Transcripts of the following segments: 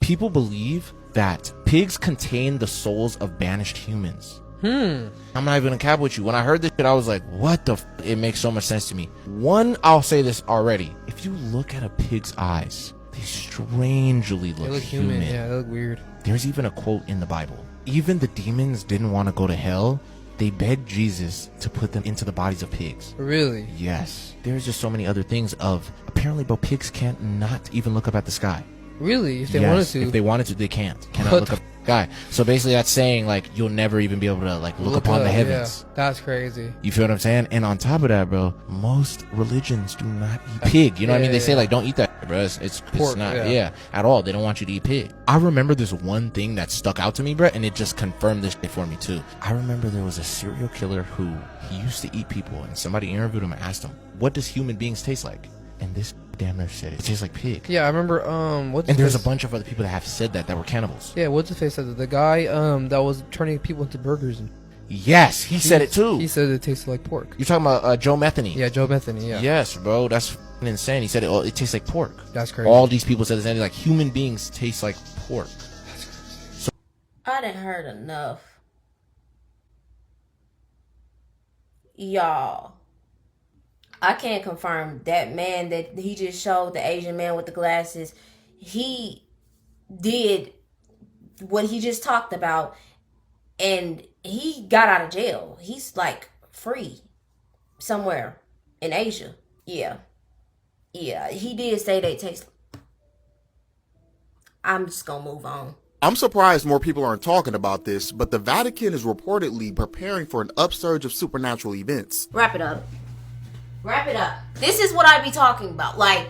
People believe that pigs contain the souls of banished humans. I'm not even gonna cap with you. When I heard this shit, I was like, what the it makes so much sense to me. One, I'll say this already. If you look at a pig's eyes, they strangely look human. Yeah, they look weird. There's even a quote in the Bible. Even the demons didn't want to go to hell. They begged Jesus to put them into the bodies of pigs. Really? Yes. There's just so many other things of, apparently, bro, pigs can't not even look up at the sky. Really? If they Yes, wanted to? If they wanted to, they can't. Cannot What look up at the sky. So basically that's saying, like, you'll never even be able to, like, look upon the heavens. Yeah, that's crazy. You feel what I'm saying? And on top of that, bro, most religions do not eat pig. You know what I mean? They say, like, don't eat that, bro. It's Pork, not, at all. They don't want you to eat pig. I remember this one thing that stuck out to me, bro, and it just confirmed this shit for me, too. I remember there was a serial killer who he used to eat people, and somebody interviewed him and asked him, what does human beings taste like? And this damn near said it tastes like pig. Yeah, I remember, and there's a bunch of other people that have said that were cannibals. Yeah, what's his face said that? The guy, that was turning people into burgers. And yes, he said it too. He said it tasted like pork. You're talking about Joe Metheny. Yeah, Joe Metheny, yeah. Yes, bro, that's insane. He said it tastes like pork. That's crazy. All these people said the same thing, like human beings taste like pork. So I done heard enough. Y'all, I can't confirm that man that he just showed, the Asian man with the glasses, he did what he just talked about and he got out of jail. He's like free somewhere in Asia. Yeah, he did say they taste. I'm just gonna move on. I'm surprised more people aren't talking about this, but the Vatican is reportedly preparing for an upsurge of supernatural events. Wrap it up. This is what I be talking about. Like,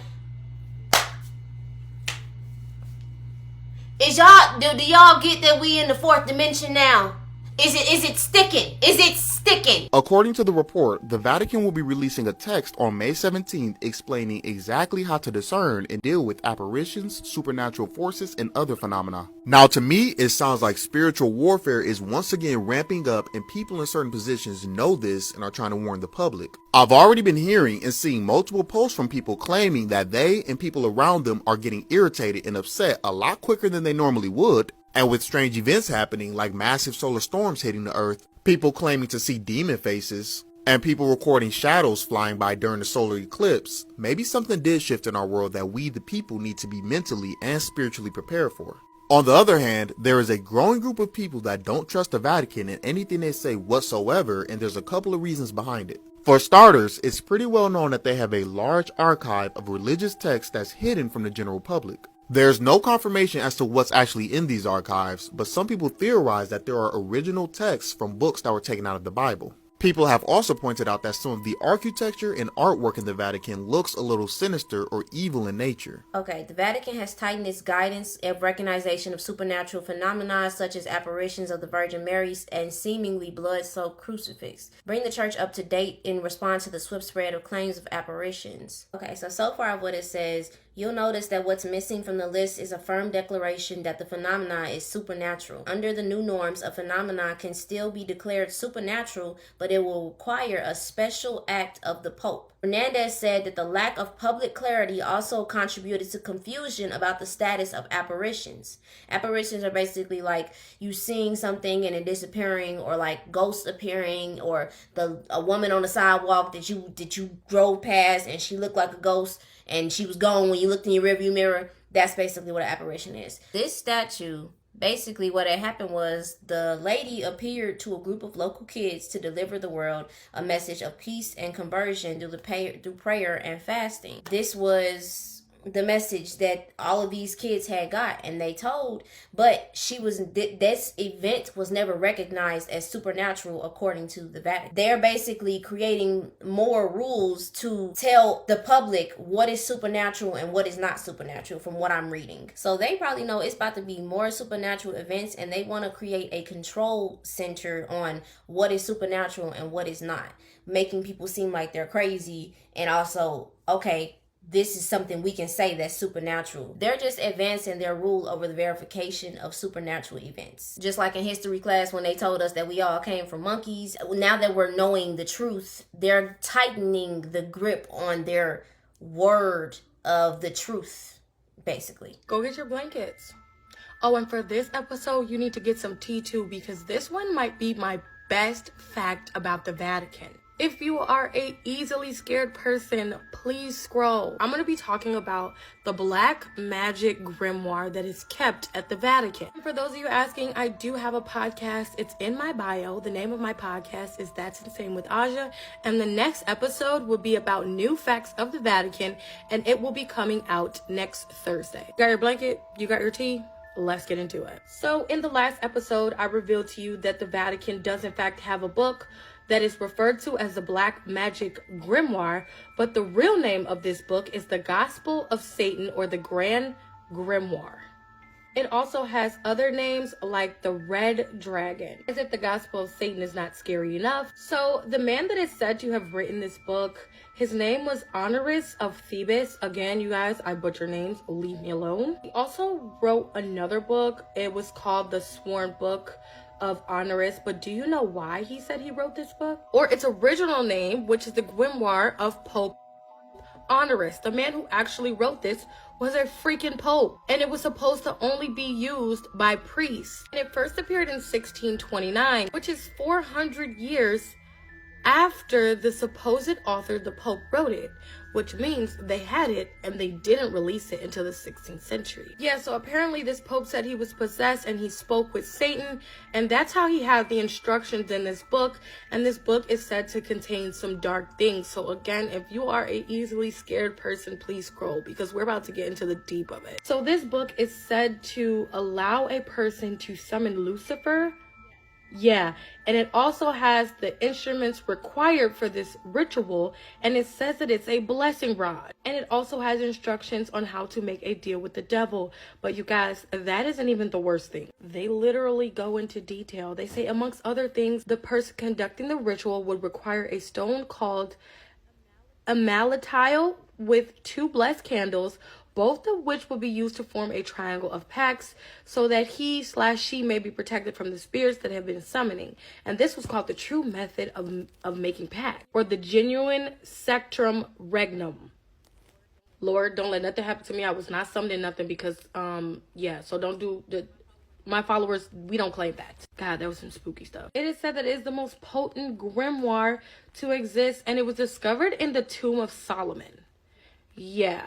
do y'all get that we in the fourth dimension now? Is it sticking? According to the report, the Vatican will be releasing a text on May 17th explaining exactly how to discern and deal with apparitions, supernatural forces, and other phenomena. Now, to me, it sounds like spiritual warfare is once again ramping up, and people in certain positions know this and are trying to warn the public. I've already been hearing and seeing multiple posts from people claiming that they and people around them are getting irritated and upset a lot quicker than they normally would. And with strange events happening like massive solar storms hitting the earth, people claiming to see demon faces, and people recording shadows flying by during the solar eclipse, maybe something did shift in our world that we the people need to be mentally and spiritually prepared for. On the other hand, there is a growing group of people that don't trust the Vatican in anything they say whatsoever, and there's a couple of reasons behind it. For starters, it's pretty well known that they have a large archive of religious texts that's hidden from the general public. There's no confirmation as to what's actually in these archives, but some people theorize that there are original texts from books that were taken out of the Bible. People have also pointed out that some of the architecture and artwork in the Vatican looks a little sinister or evil in nature. Okay, the Vatican has tightened its guidance and recognition of supernatural phenomena such as apparitions of the Virgin Mary and seemingly blood-soaked crucifix. Bring the church up to date in response to the swift spread of claims of apparitions. Okay, so far what it says, you'll notice that what's missing from the list is a firm declaration that the phenomena is supernatural. Under the new norms, a phenomena can still be declared supernatural, but it will require a special act of the Pope. Hernandez said that the lack of public clarity also contributed to confusion about the status of apparitions. Apparitions are basically like you seeing something and it disappearing, or like ghosts appearing, or a woman on the sidewalk that you drove past and she looked like a ghost and she was gone when you looked in your rearview mirror. That's basically what an apparition is. This statue, basically what had happened was the lady appeared to a group of local kids to deliver the world a message of peace and conversion through prayer and fasting. This was the message that all of these kids had got and they told, but this event was never recognized as supernatural according to the Vatican. They're basically creating more rules to tell the public what is supernatural and what is not supernatural from what I'm reading. So they probably know it's about to be more supernatural events and they want to create a control center on what is supernatural and what is not, making people seem like they're crazy and also, okay, this is something we can say that's supernatural. They're just advancing their rule over the verification of supernatural events. Just like in history class when they told us that we all came from monkeys, now that we're knowing the truth, they're tightening the grip on their word of the truth, basically. Go get your blankets. Oh, and for this episode, you need to get some tea too, because this one might be my best fact about the Vatican. If you are a easily scared person, please scroll. I'm going to be talking about the black magic grimoire that is kept at the Vatican. For those of you asking, I do have a podcast. It's in my bio. The name of my podcast is That's Insane with Aja. And the next episode will be about new facts of the Vatican. And it will be coming out next Thursday. You got your blanket? You got your tea? Let's get into it. So in the last episode, I revealed to you that the Vatican does in fact have a book that is referred to as the Black Magic Grimoire, but the real name of this book is the Gospel of Satan, or the Grand Grimoire. It also has other names like the Red Dragon, as if the Gospel of Satan is not scary enough. So the man that is said to have written this book, his name was Honorius of Thebes. Again, you guys, I butcher names, leave me alone. He also wrote another book. It was called the Sworn Book of Honorius, but do you know why he said he wrote this book? Or its original name, which is the Grimoire of Pope Honorius. The man who actually wrote this was a freaking pope, and it was supposed to only be used by priests. And it first appeared in 1629, which is 400 years after the supposed author, the Pope, wrote it, which means they had it and they didn't release it until the 16th century. Yeah, so apparently this Pope said he was possessed and he spoke with Satan, and that's how he had the instructions in this book. And this book is said to contain some dark things. So again, if you are a easily scared person, please scroll, because we're about to get into the deep of it. So this book is said to allow a person to summon Lucifer. Yeah, and it also has the instruments required for this ritual, and it says that it's a blessing rod. And it also has instructions on how to make a deal with the devil. But you guys, that isn't even the worst thing. They literally go into detail. They say, amongst other things, the person conducting the ritual would require a stone called a malatial with 2 blessed candles, both of which will be used to form a triangle of pax, so that he/she may be protected from the spirits that have been summoning. And this was called the true method of making pact, or the genuine Sacrum Regnum. Lord, don't let nothing happen to me. I was not summoning nothing, because yeah, so don't do my followers, we don't claim that. God, that was some spooky stuff. It is said that it is the most potent grimoire to exist, and it was discovered in the tomb of Solomon. Yeah.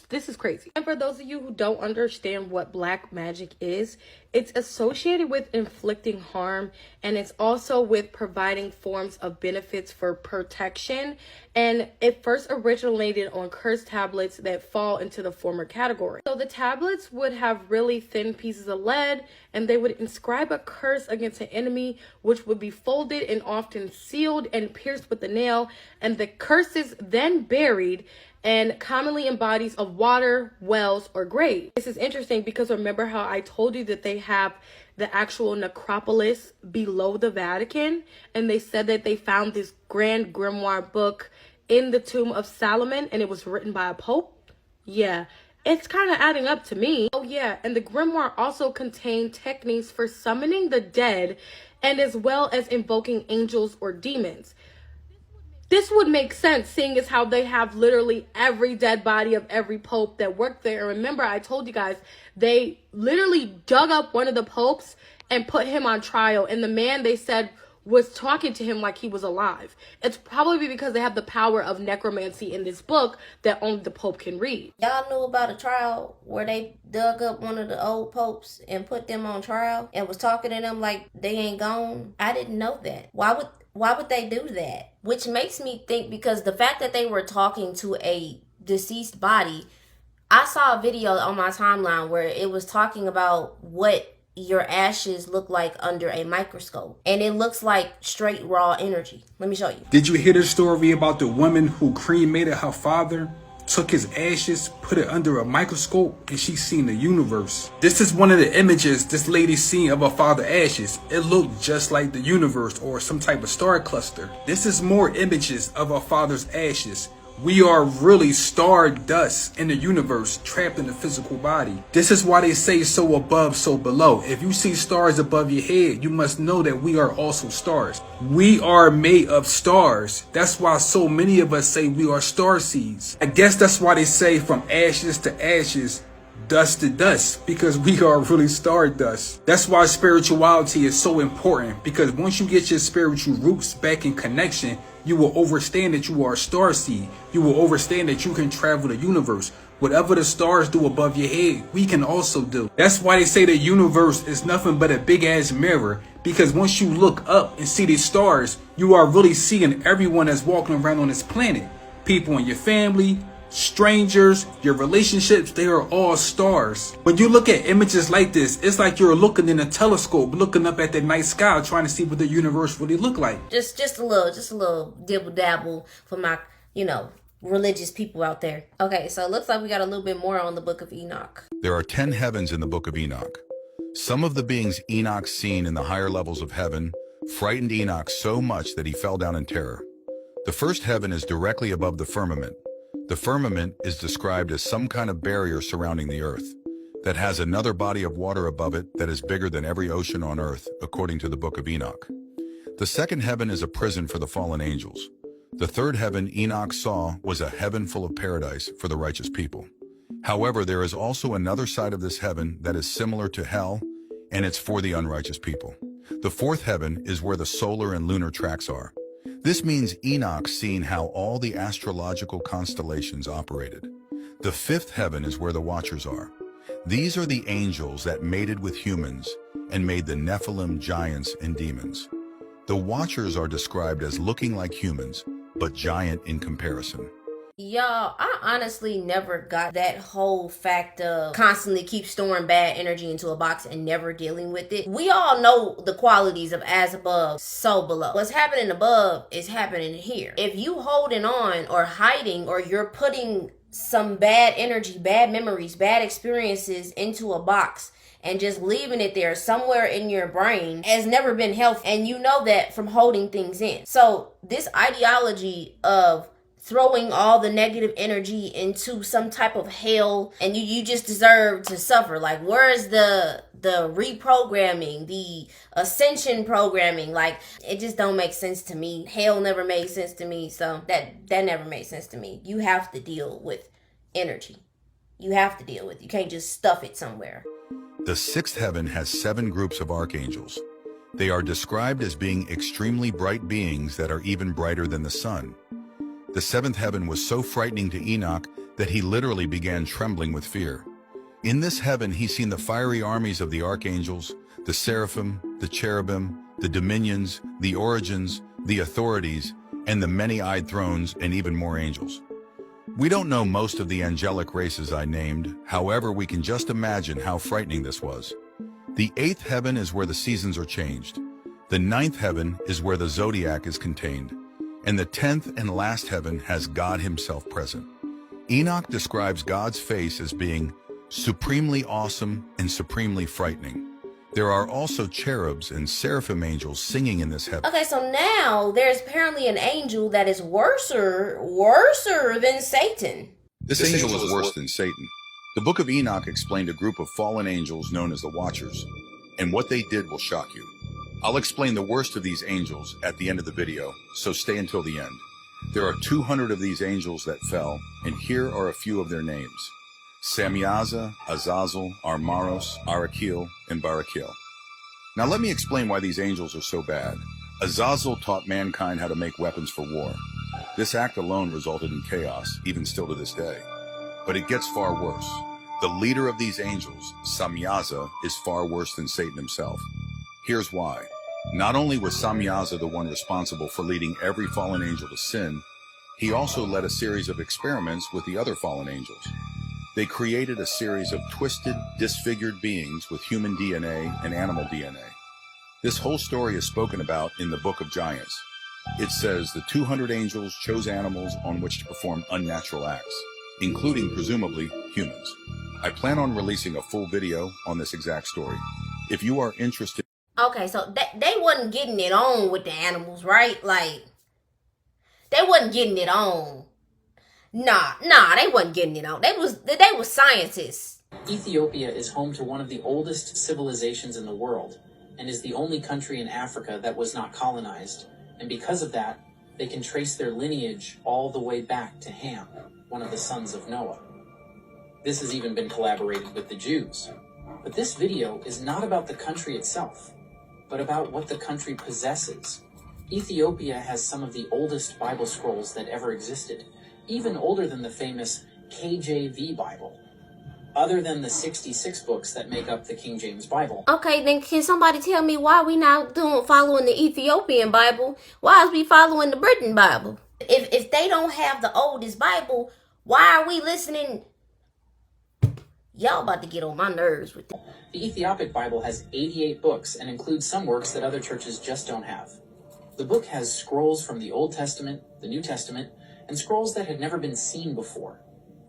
This is crazy. And for those of you who don't understand what black magic is, it's associated with inflicting harm, and it's also with providing forms of benefits for protection. And it first originated on cursed tablets that fall into the former category. So the tablets would have really thin pieces of lead, and they would inscribe a curse against an enemy, which would be folded and often sealed and pierced with a nail, and the curse is then buried, and commonly in bodies of water, wells, or graves. This is interesting because remember how I told you that they have the actual necropolis below the Vatican, and they said that they found this Grand Grimoire book in the tomb of Solomon, and it was written by a pope? Yeah, it's kind of adding up to me. Oh yeah, and the grimoire also contained techniques for summoning the dead, and as well as invoking angels or demons. This would make sense, seeing as how they have literally every dead body of every pope that worked there. And remember, I told you guys, they literally dug up one of the popes and put him on trial. And the man, they said, was talking to him like he was alive. It's probably because they have the power of necromancy in this book that only the Pope can read. Y'all knew about a trial where they dug up one of the old popes and put them on trial and was talking to them like they ain't gone? I didn't know that. Why would they do that? Which makes me think, because the fact that they were talking to a deceased body, I saw a video on my timeline where it was talking about what your ashes look like under a microscope, and it looks like straight raw energy. Let me show you. Did you hear the story about the woman who cremated her father, took his ashes, put it under a microscope, and she seen the universe? This is one of the images this lady seen of her father's ashes. It looked just like the universe or some type of star cluster. This is more images of her father's ashes. We are really star dust in the universe, trapped in the physical body. This is why they say so above, so below. If you see stars above your head, you must know that we are also stars. We are made of stars. That's why so many of us say we are star seeds. I guess that's why they say from ashes to ashes, dust to dust, because we are really stardust. That's why spirituality is so important, because once you get your spiritual roots back in connection, you will understand that you are a starseed. You will understand that you can travel the universe. Whatever the stars do above your head, we can also do. That's why they say the universe is nothing but a big ass mirror, because once you look up and see these stars, you are really seeing everyone that's walking around on this planet. People in your family, strangers, your relationships, they are all stars. When you look at images like this, it's like you're looking in a telescope, looking up at the night sky, trying to see what the universe really look like. Just a little dibble dabble for my, religious people out there. Okay, so it looks like we got a little bit more on the Book of Enoch. There are 10 heavens in the Book of Enoch. Some of the beings Enoch seen in the higher levels of heaven frightened Enoch so much that he fell down in terror. The first heaven is directly above the firmament. The firmament is described as some kind of barrier surrounding the earth that has another body of water above it that is bigger than every ocean on earth, according to the Book of Enoch. The second heaven is a prison for the fallen angels. The third heaven Enoch saw was a heaven full of paradise for the righteous people. However, there is also another side of this heaven that is similar to hell, and it's for the unrighteous people. The fourth heaven is where the solar and lunar tracks are. This means Enoch seen how all the astrological constellations operated. The fifth heaven is where the watchers are. These are the angels that mated with humans and made the Nephilim giants and demons. The watchers are described as looking like humans, but giant in comparison. Y'all, I honestly never got that whole fact of constantly keep storing bad energy into a box and never dealing with it. We all know the qualities of as above, so below. What's happening above is happening here. If you holding on or hiding, or you're putting some bad energy, bad memories, bad experiences into a box and just leaving it there somewhere in your brain, has never been healthy. And you know that from holding things in. So this ideology of throwing all the negative energy into some type of hell and you just deserve to suffer. Like, where's the reprogramming, the ascension programming? Like, it just don't make sense to me. Hell never made sense to me. So that never made sense to me. You have to deal with energy. You have to deal with it. You can't just stuff it somewhere. The sixth heaven has 7 groups of archangels. They are described as being extremely bright beings that are even brighter than the sun. The seventh heaven was so frightening to Enoch that he literally began trembling with fear. In this heaven, he seen the fiery armies of the archangels, the seraphim, the cherubim, the dominions, the origins, the authorities, and the many-eyed thrones, and even more angels. We don't know most of the angelic races I named, however, we can just imagine how frightening this was. The 8th heaven is where the seasons are changed. The 9th heaven is where the zodiac is contained. And the 10th and last heaven has God himself present. Enoch describes God's face as being supremely awesome and supremely frightening. There are also cherubs and seraphim angels singing in this heaven. Okay, so now there's apparently an angel that is worser than Satan. This angel is worse than Satan. The Book of Enoch explained a group of fallen angels known as the Watchers, and what they did will shock you. I'll explain the worst of these angels at the end of the video, so stay until the end. There are 200 of these angels that fell, and here are a few of their names: Samyaza, Azazel, Armaros, Arakil, and Barakil. Now let me explain why these angels are so bad. Azazel taught mankind how to make weapons for war. This act alone resulted in chaos, even still to this day. But it gets far worse. The leader of these angels, Samyaza, is far worse than Satan himself. Here's why. Not only was Samyaza the one responsible for leading every fallen angel to sin, he also led a series of experiments with the other fallen angels. They created a series of twisted, disfigured beings with human DNA and animal DNA. This whole story is spoken about in the Book of Giants. It says the 200 angels chose animals on which to perform unnatural acts, including, presumably, humans. I plan on releasing a full video on this exact story. If you are interested... Okay, so they wasn't getting it on with the animals, right? Like, they wasn't getting it on. Nah, they wasn't getting it on. They was scientists. Ethiopia is home to one of the oldest civilizations in the world, and is the only country in Africa that was not colonized. And because of that, they can trace their lineage all the way back to Ham, one of the sons of Noah. This has even been collaborated with the Jews. But this video is not about the country itself, but about what the country possesses. Ethiopia has some of the oldest Bible scrolls that ever existed, even older than the famous KJV Bible, other than the 66 books that make up the King James Bible. Okay, then can somebody tell me why we not following the Ethiopian Bible? Why is we following the Britain Bible? If they don't have the oldest Bible, why are we listening? Y'all about to get on my nerves with that. The Ethiopic Bible has 88 books and includes some works that other churches just don't have. The book has scrolls from the Old Testament, the New Testament, and scrolls that had never been seen before.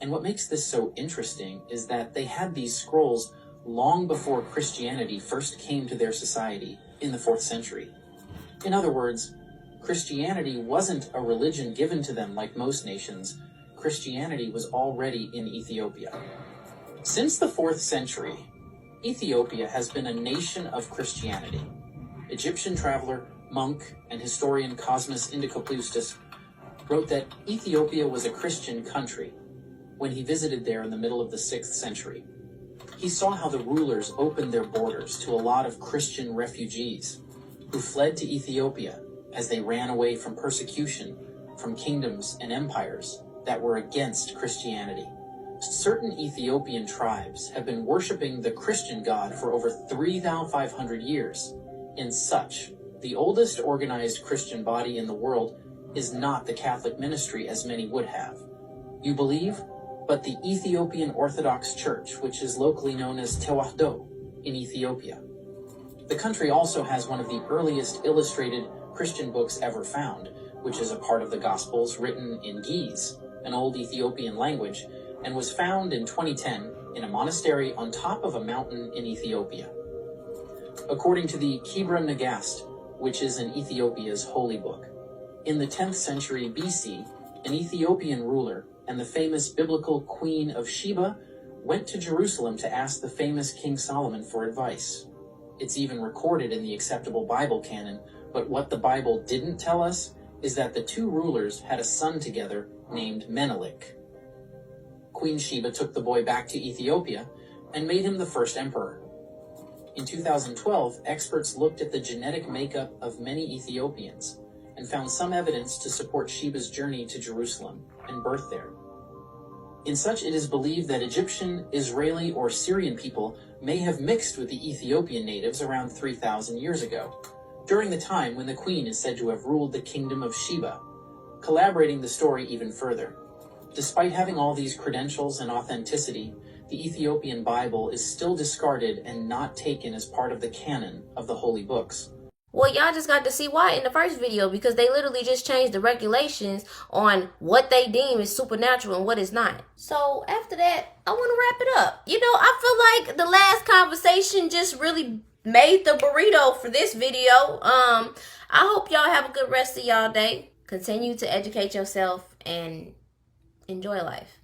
And what makes this so interesting is that they had these scrolls long before Christianity first came to their society in the 4th century. In other words, Christianity wasn't a religion given to them like most nations. Christianity was already in Ethiopia. Since the 4th century, Ethiopia has been a nation of Christianity. Egyptian traveler, monk, and historian Cosmas Indicopleustes wrote that Ethiopia was a Christian country when he visited there in the middle of the 6th century. He saw how the rulers opened their borders to a lot of Christian refugees who fled to Ethiopia as they ran away from persecution from kingdoms and empires that were against Christianity. Certain Ethiopian tribes have been worshiping the Christian God for over 3,500 years. In such, the oldest organized Christian body in the world is not the Catholic ministry as many would have. You believe? But the Ethiopian Orthodox Church, which is locally known as Tewahdo in Ethiopia. The country also has one of the earliest illustrated Christian books ever found, which is a part of the Gospels written in Ge'ez, an old Ethiopian language, and was found in 2010 in a monastery on top of a mountain in Ethiopia. According to the Kebra Nagast, which is in Ethiopia's holy book, in the 10th century BC, an Ethiopian ruler and the famous biblical Queen of Sheba went to Jerusalem to ask the famous King Solomon for advice. It's even recorded in the acceptable Bible canon, but what the Bible didn't tell us is that the two rulers had a son together named Menelik. Queen Sheba took the boy back to Ethiopia and made him the first emperor. In 2012, experts looked at the genetic makeup of many Ethiopians and found some evidence to support Sheba's journey to Jerusalem and birth there. In such, it is believed that Egyptian, Israeli, or Syrian people may have mixed with the Ethiopian natives around 3,000 years ago, during the time when the queen is said to have ruled the kingdom of Sheba, collaborating the story even further. Despite having all these credentials and authenticity, the Ethiopian Bible is still discarded and not taken as part of the canon of the holy books. Well, y'all just got to see why in the first video, because they literally just changed the regulations on what they deem is supernatural and what is not. So after that, I want to wrap it up. You know, I feel like the last conversation just really made the burrito for this video. I hope y'all have a good rest of y'all day. Continue to educate yourself and enjoy life.